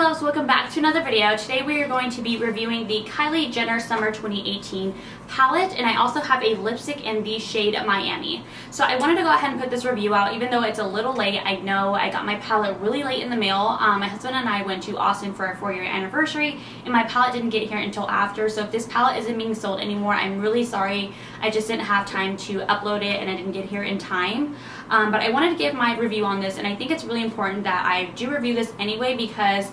loves, welcome back to another video. Today we are going to be reviewing the Kylie Jenner Summer 2018 palette, and I also have a lipstick in the shade Miami. So I wanted to go ahead and put this review out even though it's a little late. I know I got my palette really late in the mail. My husband and I went to Austin for our 4-year anniversary and my palette didn't get here until after. So if this palette isn't being sold anymore, I'm really sorry. I just didn't have time to upload it and I didn't get here in time. But I wanted to give my review on this, and I think it's really important that I do review this anyway because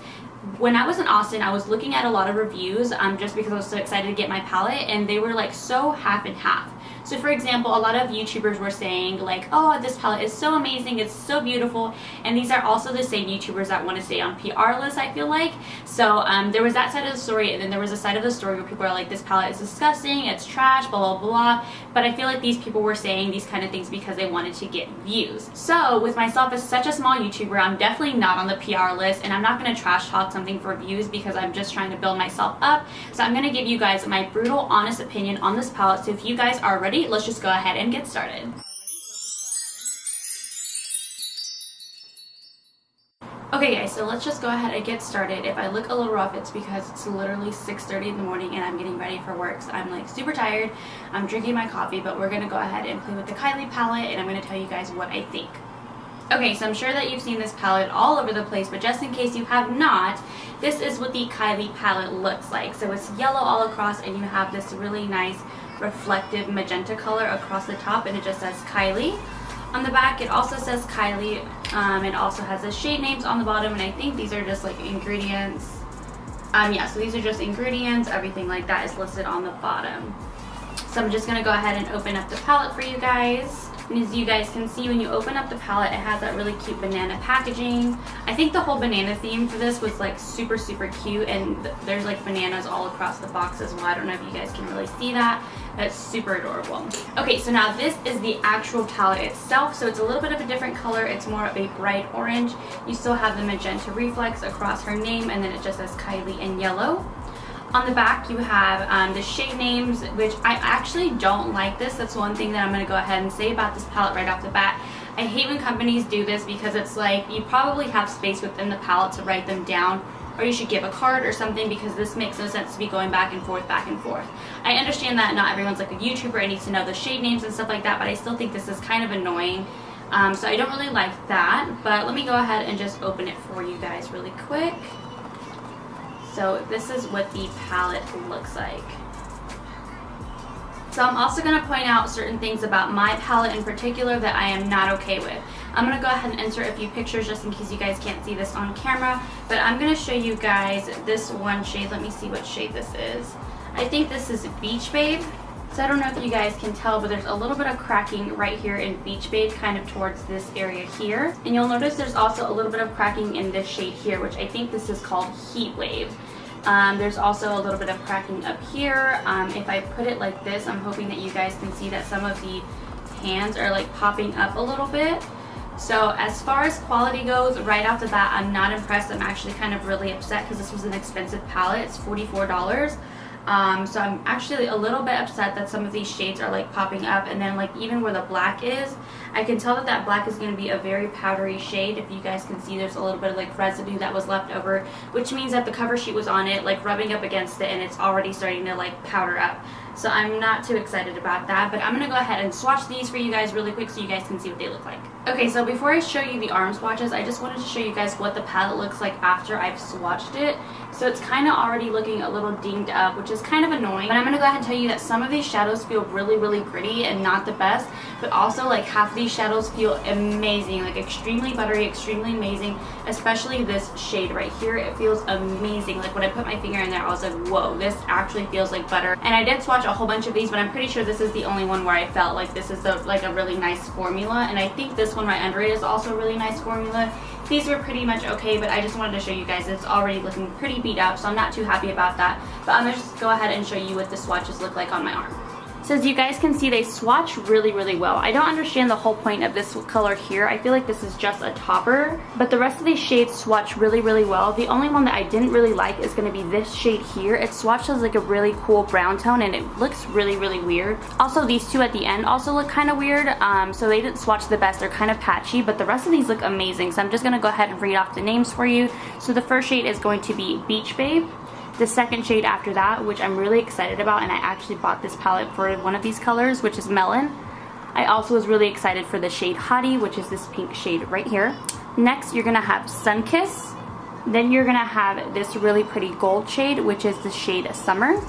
when I was in Austin, I was looking at a lot of reviews just because I was so excited to get my palette, and they were like so half and half. So for example, a lot of YouTubers were saying like, oh, this palette is so amazing, it's so beautiful, and these are also the same YouTubers that want to stay on PR lists, I feel like. So there was that side of the story, and then there was a side of the story where people are like, this palette is disgusting, it's trash, blah blah blah. But I feel like these people were saying these kind of things because they wanted to get views. So with myself as such a small YouTuber, I'm definitely not on the PR list, and I'm not going to trash talk something for views because I'm just trying to build myself up. So I'm going to give you guys my brutal, honest opinion on this palette. So if you guys are ready, let's just go ahead and get started. Okay guys, so let's just go ahead and get started. If I look a little rough, it's because it's literally 6:30 in the morning and I'm getting ready for work. So I'm like super tired. I'm drinking my coffee, but we're gonna go ahead and play with the Kylie palette and I'm gonna tell you guys what I think. Okay, so I'm sure that you've seen this palette all over the place, but just in case you have not, this is what the Kylie palette looks like. So it's yellow all across and you have this really nice reflective magenta color across the top, and it just says Kylie. On the back it also says Kylie. It also has the shade names on the bottom, and I think these are just like ingredients. Yeah, so these are just ingredients. Everything like that is listed on the bottom. So I'm just gonna go ahead and open up the palette for you guys. And as you guys can see, when you open up the palette, it has that really cute banana packaging. I think the whole banana theme for this was like super cute, and there's like bananas all across the box as well. I don't know if you guys can really see that. That's super adorable. Okay, so now this is the actual palette itself. So it's a little bit of a different color. It's more of a bright orange. You still have the magenta reflex across her name, and then it just says Kylie in yellow. On the back you have the shade names, which I actually don't like this. That's one thing that I'm going to go ahead and say about this palette right off the bat. I hate when companies do this because it's like you probably have space within the palette to write them down, or you should give a card or something, because this makes no sense to be going back and forth. I understand that not everyone's like a YouTuber and needs to know the shade names and stuff like that, but I still think this is kind of annoying. So I don't really like that, but let me go ahead and just open it for you guys really quick. So this is what the palette looks like. So I'm also going to point out certain things about my palette in particular that I am not okay with. I'm going to go ahead and insert a few pictures just in case you guys can't see this on camera, but I'm going to show you guys this one shade. Let me see what shade this is. I think this is Beach Babe. So I don't know if you guys can tell, but there's a little bit of cracking right here in Beach Babe, kind of towards this area here. And you'll notice there's also a little bit of cracking in this shade here, which I think this is called Heat Wave. There's also a little bit of cracking up here. If I put it like this, I'm hoping that you guys can see that some of the hands are like popping up a little bit. So as far as quality goes, right off the bat, I'm not impressed. I'm actually kind of really upset because this was an expensive palette. It's $44. So I'm actually a little bit upset that some of these shades are like popping up, and then like even where the black is, I can tell that that black is going to be a very powdery shade. If you guys can see, there's a little bit of like residue that was left over, which means that the cover sheet was on it, like rubbing up against it, and it's already starting to like powder up. So I'm not too excited about that, but I'm going to go ahead and swatch these for you guys really quick so you guys can see what they look like. Okay, so before I show you the arm swatches, I just wanted to show you guys what the palette looks like after I've swatched it. So it's kind of already looking a little dinged up, which is kind of annoying. But I'm going to go ahead and tell you that some of these shadows feel really gritty and not the best, but also like half of these shadows feel amazing, like extremely buttery, extremely amazing, especially this shade right here. It feels amazing. Like when I put my finger in there, I was like, whoa, this actually feels like butter. And I did swatch a whole bunch of these, but I'm pretty sure this is the only one where I felt like this is like a really nice formula, and I think this one right under it is also a really nice formula. These were pretty much okay, but I just wanted to show you guys it's already looking pretty beat up, so I'm not too happy about that. But I'm gonna just go ahead and show you what the swatches look like on my arm. So as you guys can see, they swatch really, really well. I don't understand the whole point of this color here. I feel like this is just a topper, but the rest of these shades swatch really, really well. The only one that I didn't really like is going to be this shade here. It swatches like a really cool brown tone and it looks really, really weird. Also, these two at the end also look kind of weird, so they didn't swatch the best. They're kind of patchy, but the rest of these look amazing. So I'm just going to go ahead and read off the names for you. So the first shade is going to be Beach Babe. The second shade after that, which I'm really excited about, and I actually bought this palette for one of these colors, which is Melon. I also was really excited for the shade Hottie, which is this pink shade right here. Next, you're gonna have Sunkiss. Then you're gonna have this really pretty gold shade, which is the shade Summer.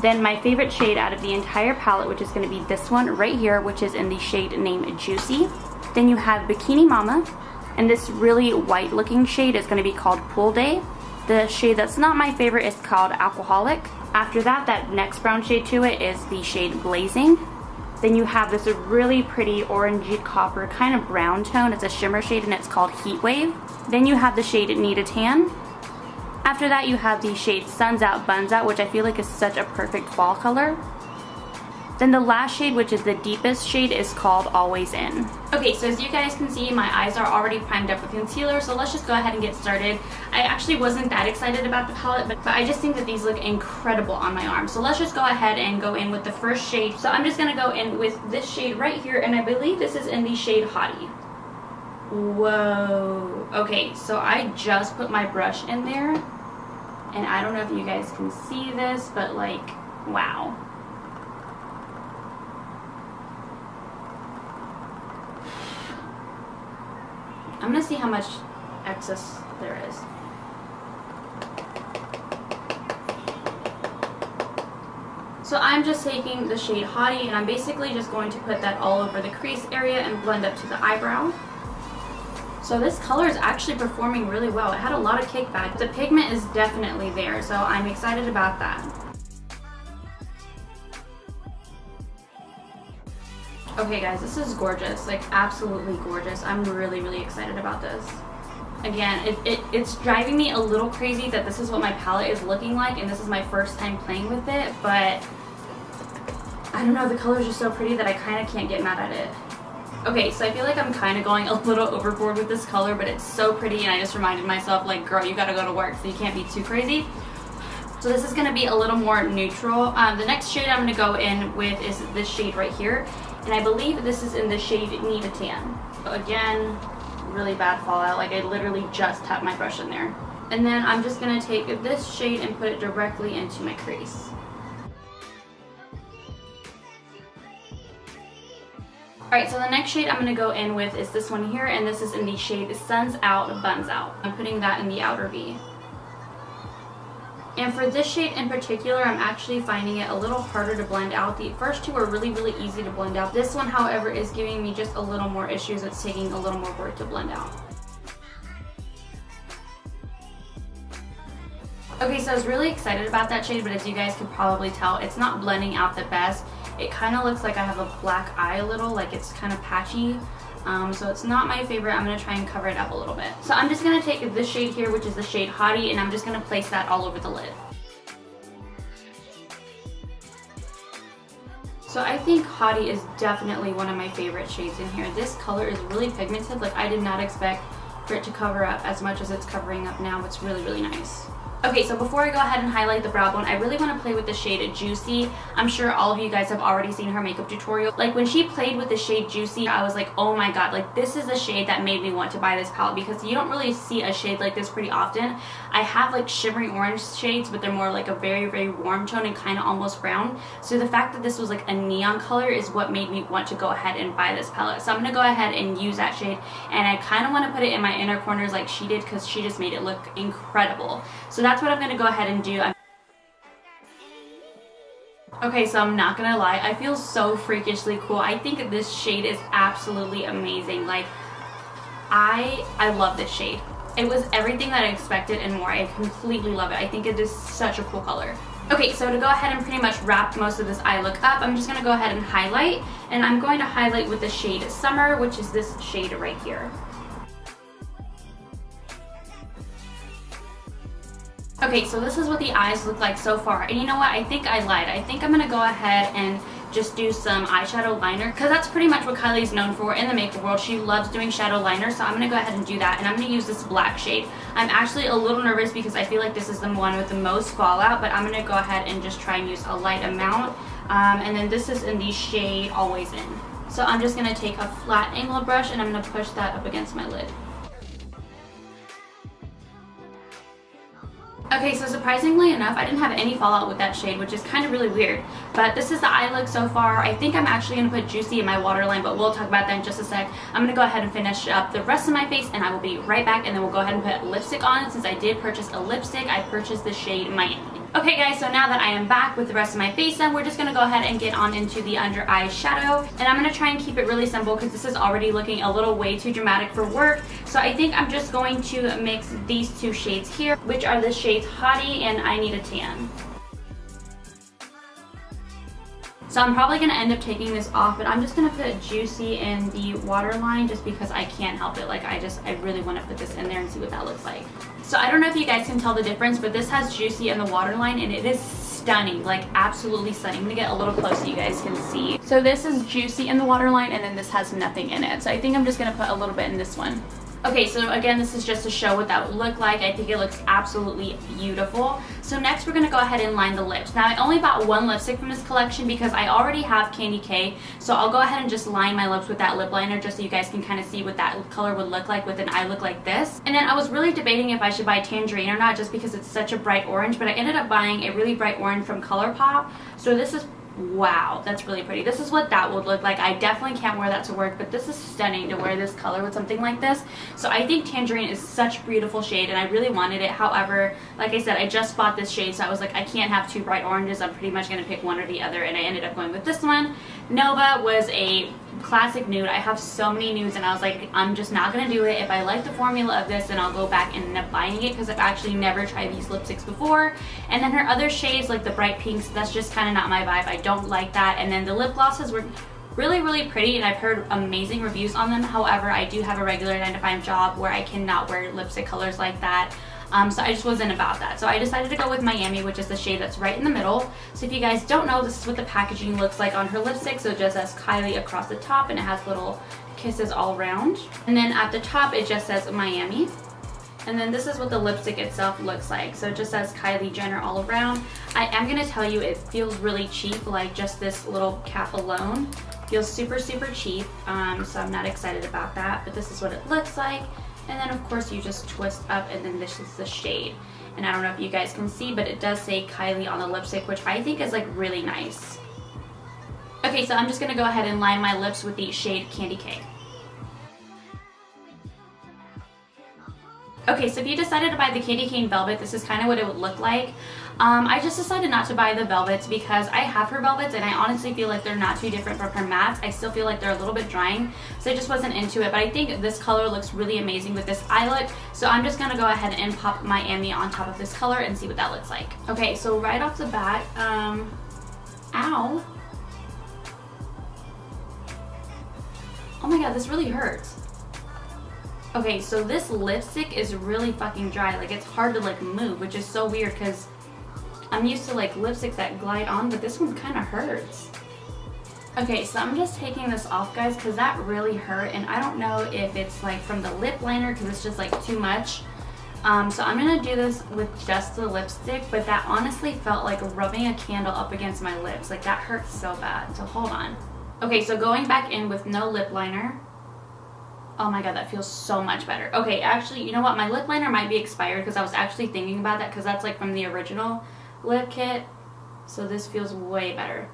Then my favorite shade out of the entire palette, which is gonna be this one right here, which is in the shade named Juicy. Then you have Bikini Mama, and this really white looking shade is gonna be called Pool Day. The shade that's not my favorite is called Alcoholic. After that, that next brown shade to it is the shade Blazing. Then you have this really pretty orangey copper kind of brown tone. It's a shimmer shade and it's called Heat Wave. Then you have the shade Need a Tan. After that, you have the shade Suns Out, Buns Out, which I feel like is such a perfect fall color. Then the last shade, which is the deepest shade, is called Always In. Okay, so as you guys can see, my eyes are already primed up with concealer, so let's just go ahead and get started. I actually wasn't that excited about the palette, but I just think that these look incredible on my arm. So let's just go ahead and go in with the first shade. So I'm just gonna go in with this shade right here, and I believe this is in the shade Hottie. Whoa. Okay, so I just put my brush in there, and I don't know if you guys can see this, but like, wow. I'm gonna see how much excess there is. So I'm just taking the shade Hottie and I'm basically just going to put that all over the crease area and blend up to the eyebrow. So this color is actually performing really well. It had a lot of kickback. The pigment is definitely there, so I'm excited about that. Okay guys, this is gorgeous, like absolutely gorgeous. I'm really, really excited about this. Again, it's driving me a little crazy that this is what my palette is looking like and this is my first time playing with it, but I don't know, the colors are so pretty that I kind of can't get mad at it. Okay, so I feel like I'm kind of going a little overboard with this color, but it's so pretty and I just reminded myself, like, girl, you gotta go to work, so you can't be too crazy. So this is gonna be a little more neutral. The next shade I'm gonna go in with is this shade right here. And I believe this is in the shade Need a Tan. So again, really bad fallout. Like I literally just tapped my brush in there. And then I'm just gonna take this shade and put it directly into my crease. Alright, so the next shade I'm gonna go in with is this one here, and this is in the shade Suns Out, Buns Out. I'm putting that in the outer V. And for this shade in particular, I'm actually finding it a little harder to blend out. The first two are really, really easy to blend out. This one, however, is giving me just a little more issues. It's taking a little more work to blend out. Okay, so I was really excited about that shade, but as you guys can probably tell, it's not blending out the best. It kind of looks like I have a black eye a little, like it's kind of patchy. So it's not my favorite. I'm going to try and cover it up a little bit. So I'm just going to take this shade here, which is the shade Hottie, and I'm just going to place that all over the lid. So I think Hottie is definitely one of my favorite shades in here. This color is really pigmented. Like I did not expect for it to cover up as much as it's covering up now. It's really, really nice. Okay, so before I go ahead and highlight the brow bone, I really want to play with the shade Juicy. I'm sure all of you guys have already seen her makeup tutorial. Like when she played with the shade Juicy, I was like, oh my god, like this is a shade that made me want to buy this palette because you don't really see a shade like this pretty often. I have like shimmery orange shades, but they're more like a very, very warm tone and kind of almost brown. So the fact that this was like a neon color is what made me want to go ahead and buy this palette. So I'm going to go ahead and use that shade, and I kind of want to put it in my inner corners like she did because she just made it look incredible. So that's what I'm going to go ahead and do. Okay, so I'm not gonna lie, I feel so freakishly cool. I think this shade is absolutely amazing. Like, I love this shade. It was everything that I expected and more. I completely love it. I think it is such a cool color. Okay, so to go ahead and pretty much wrap most of this eye look up, I'm just gonna go ahead and highlight, and I'm going to highlight with the shade Summer, which is this shade right here. Okay, so this is what the eyes look like so far. And you know what? I think I lied. I think I'm going to go ahead and just do some eyeshadow liner, because that's pretty much what Kylie's known for in the makeup world. She loves doing shadow liner, so I'm going to go ahead and do that, and I'm going to use this black shade. I'm actually a little nervous because I feel like this is the one with the most fallout, but I'm going to go ahead and just try and use a light amount. And then this is in the shade Always In. So I'm just going to take a flat angled brush and I'm going to push that up against my lid. Okay, so surprisingly enough, I didn't have any fallout with that shade, which is kind of really weird. But this is the eye look so far. I think I'm actually going to put Juicy in my waterline, but we'll talk about that in just a sec. I'm going to go ahead and finish up the rest of my face, and I will be right back, and then we'll go ahead and put lipstick on. Since I did purchase a lipstick, I purchased the shade Miami. Okay guys, so now that I am back with the rest of my face done, we're just going to go ahead and get on into the under eye shadow. And I'm going to try and keep it really simple because this is already looking a little way too dramatic for work. So I think I'm just going to mix these two shades here, which are the shades Hottie and I Need a Tan. So I'm probably going to end up taking this off, but I'm just going to put Juicy in the waterline just because I can't help it. Like I really want to put this in there and see what that looks like. So I don't know if you guys can tell the difference, but this has Juicy in the waterline and it is stunning, like absolutely stunning. I'm going to get a little close so you guys can see. So this is Juicy in the waterline and then this has nothing in it. So I think I'm just going to put a little bit in this one. Okay, so again, this is just to show what that would look like. I think it looks absolutely beautiful. So next we're going to go ahead and line the lips. Now I only bought one lipstick from this collection because I already have Candy K. So I'll go ahead and just line my lips with that lip liner just so you guys can kind of see what that color would look like with an eye look like this. And then I was really debating if I should buy Tangerine or not just because it's such a bright orange, but I ended up buying a really bright orange from ColourPop. So this is, wow, that's really pretty. This is what that would look like. I definitely can't wear that to work, but this is stunning to wear this color with something like this. So I think Tangerine is such a beautiful shade and I really wanted it. However, like I said, I just bought this shade, so I was like, I can't have two bright oranges. I'm pretty much going to pick one or the other, and I ended up going with this one. Nova was a classic nude. I have so many nudes and I was like, I'm just not going to do it. If I like the formula of this, then I'll go back and end up buying it because I've actually never tried these lipsticks before. And then her other shades, like the bright pinks, that's just kind of not my vibe. I don't like that. And then the lip glosses were really pretty and I've heard amazing reviews on them. However, I do have a regular 9-to-5 job where I cannot wear lipstick colors like that. So I just wasn't about that. So I decided to go with Miami, which is the shade that's right in the middle. So if you guys don't know, this is what the packaging looks like on her lipstick. So it just says Kylie across the top and it has little kisses all around. And then at the top it just says Miami. And then this is what the lipstick itself looks like. So it just says Kylie Jenner all around. I am going to tell you it feels really cheap, like just this little cap alone. Feels super cheap, so I'm not excited about that. But this is what it looks like. And then of course you just twist up and then this is the shade. And I don't know if you guys can see, but it does say Kylie on the lipstick, which I think is like really nice. Okay, so I'm just going to go ahead and line my lips with the shade Candy K. Okay, so if you decided to buy the Candy Cane Velvet, this is kind of what it would look like. I just decided not to buy the velvets because I have her velvets and I honestly feel like they're not too different from her mattes. I still feel like they're a little bit drying, so I just wasn't into it. But I think this color looks really amazing with this eye look, so I'm just going to go ahead and pop Miami on top of this color and see what that looks like. Okay, so right off the bat, ow. Oh my god, this really hurts. Okay, so this lipstick is really fucking dry. Like, it's hard to like move, which is so weird because I'm used to like lipsticks that glide on, but this one kind of hurts. Okay, so I'm just taking this off, guys, because that really hurt, and I don't know if it's like from the lip liner because it's just like too much. So I'm gonna do this with just the lipstick, but that honestly felt like rubbing a candle up against my lips. Like, that hurts so bad. So hold on. Okay, so going back in with no lip liner. Oh my god, that feels so much better. Okay, actually, you know what? My lip liner might be expired because I was actually thinking about that because that's like from the original lip kit. So this feels way better.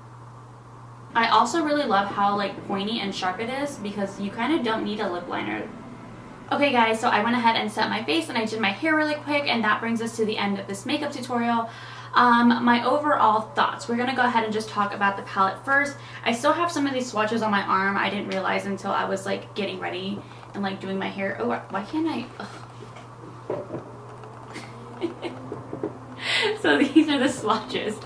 I also really love how like pointy and sharp it is because you kind of don't need a lip liner. Okay guys, so I went ahead and set my face and I did my hair really quick, and that brings us to the end of this makeup tutorial. My overall thoughts. We're going to go ahead and just talk about the palette first. I still have some of these swatches on my arm. I didn't realize until I was like getting ready and like doing my hair. Oh, why can't I? So these are the swatches.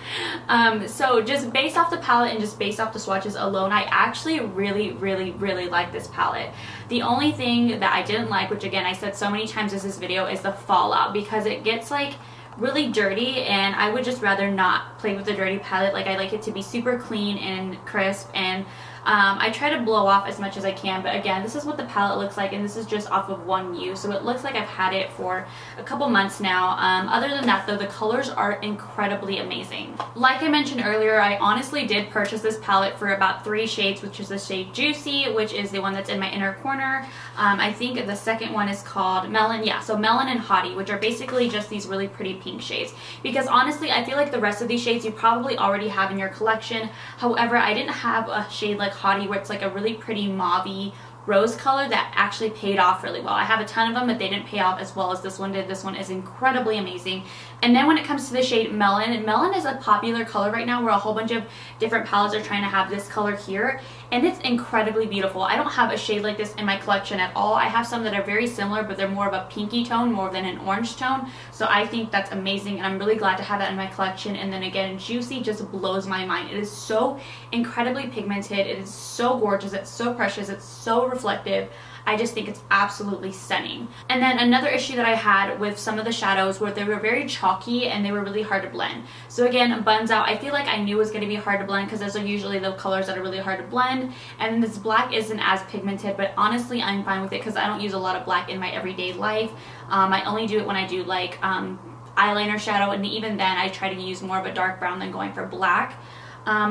So just based off the palette and just based off the swatches alone, I actually really like this palette. The only thing that I didn't like, which again I said so many times in this video, is the fallout, because it gets like really dirty, and I would just rather not play with the dirty palette. Like, I like it to be super clean and crisp, and I try to blow off as much as I can. But again, this is what the palette looks like, and this is just off of one use, so it looks like I've had it for a couple months now. Other than that though, the colors are incredibly amazing. Like I mentioned earlier, I honestly did purchase this palette for about 3 shades, which is the shade Juicy, which is the one that's in my inner corner. I think the second one is called Melon. Yeah, so Melon and Hottie, which are basically just these really pretty pink shades, because honestly I feel like the rest of these shades you probably already have in your collection. However, I didn't have a shade like Hottie where it's like a really pretty mauvey rose color that actually paid off really well. I have a ton of them, but they didn't pay off as well as this one did. This one is incredibly amazing. And then when it comes to the shade Melon, Melon is a popular color right now where a whole bunch of different palettes are trying to have this color here, and it's incredibly beautiful. I don't have a shade like this in my collection at all. I have some that are very similar, but they're more of a pinky tone more than an orange tone, so I think that's amazing, and I'm really glad to have that in my collection. And then again, Juicy just blows my mind. It is so incredibly pigmented, it is so gorgeous, it's so precious, it's so reflective. I just think it's absolutely stunning. And then another issue that I had with some of the shadows were they were very chalky and they were really hard to blend. So again, Buns Out, I feel like I knew it was going to be hard to blend because those are usually the colors that are really hard to blend. And this black isn't as pigmented, but honestly I'm fine with it because I don't use a lot of black in my everyday life. I only do it when I do like eyeliner shadow, and even then I try to use more of a dark brown than going for black.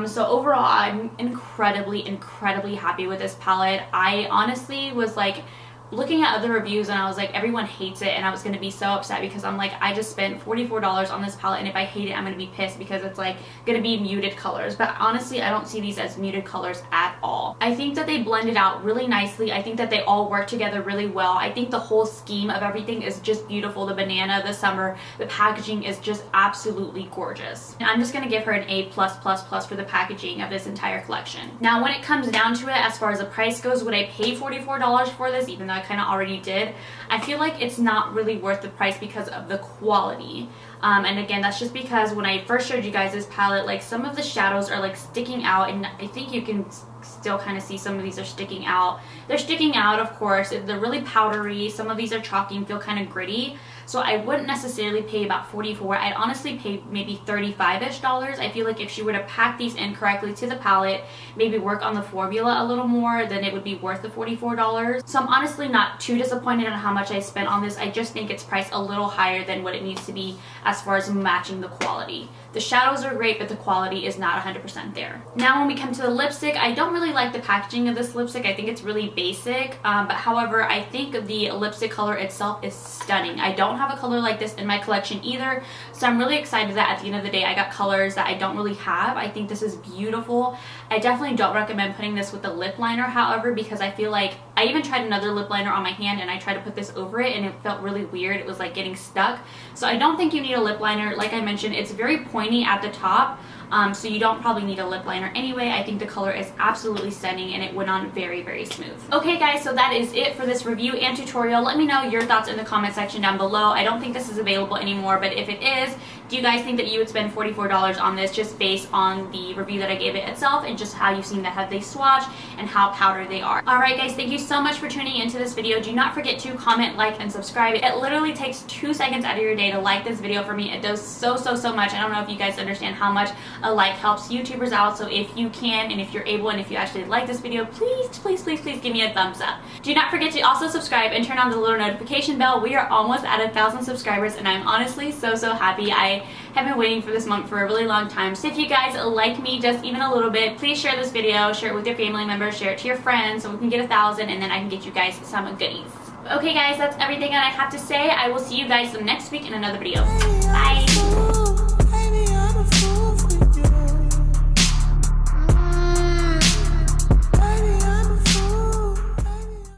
So overall, I'm incredibly happy with this palette. I honestly was like looking at other reviews and I was like, everyone hates it, and I was going to be so upset because I'm like, I just spent $44 on this palette, and if I hate it I'm going to be pissed because it's like going to be muted colors. But honestly, I don't see these as muted colors at all. I think that they blended out really nicely. I think that they all work together really well. I think the whole scheme of everything is just beautiful. The banana, the summer, the packaging is just absolutely gorgeous. And I'm just going to give her an A+++ for the packaging of this entire collection. Now when it comes down to it, as far as the price goes, would I pay $44 for this, even though I kind of already did? I feel like it's not really worth the price because of the quality. And again, that's just because when I first showed you guys this palette, like some of the shadows are like sticking out, and I think you can still kind of see some of these are sticking out. They're sticking out, of course. They're really powdery. Some of these are chalky and feel kind of gritty. So I wouldn't necessarily pay about $44. I'd honestly pay maybe $35-ish. I feel like if she were to pack these in correctly to the palette, maybe work on the formula a little more, then it would be worth the $44. So I'm honestly not too disappointed on how much I spent on this. I just think it's priced a little higher than what it needs to be as far as matching the quality. The shadows are great, but the quality is not 100% there. Now when we come to the lipstick, I don't really like the packaging of this lipstick. I think it's really basic, but however, I think the lipstick color itself is stunning. I don't have a color like this in my collection either, so I'm really excited that at the end of the day I got colors that I don't really have. I think this is beautiful. I definitely don't recommend putting this with a lip liner, however, because I feel like I even tried another lip liner on my hand and I tried to put this over it and it felt really weird. It was like getting stuck. So I don't think you need a lip liner. Like I mentioned, it's very pointy at the top, so you don't probably need a lip liner anyway. I think the color is absolutely stunning and it went on very smooth. Okay guys, so that is it for this review and tutorial. Let me know your thoughts in the comment section down below. I don't think this is available anymore, but if it is, do you guys think that you would spend $44 on this just based on the review that I gave it itself and just how you've seen that how they swatch and how powdered they are? Alright guys, thank you so much for tuning into this video. Do not forget to comment, like, and subscribe. It literally takes 2 seconds out of your day to like this video for me. It does so much. I don't know if you guys understand how much a like helps YouTubers out, so if you can and if you're able and if you actually like this video, please give me a thumbs up. Do not forget to also subscribe and turn on the little notification bell. We are almost at 1,000 subscribers and I'm honestly so happy. I have been waiting for this moment for a really long time. So if you guys like me just even a little bit, please share this video, share it with your family members, share it to your friends so we can get 1,000 and then I can get you guys some goodies. Okay guys, that's everything that I have to say. I will see you guys next week in another video. Bye!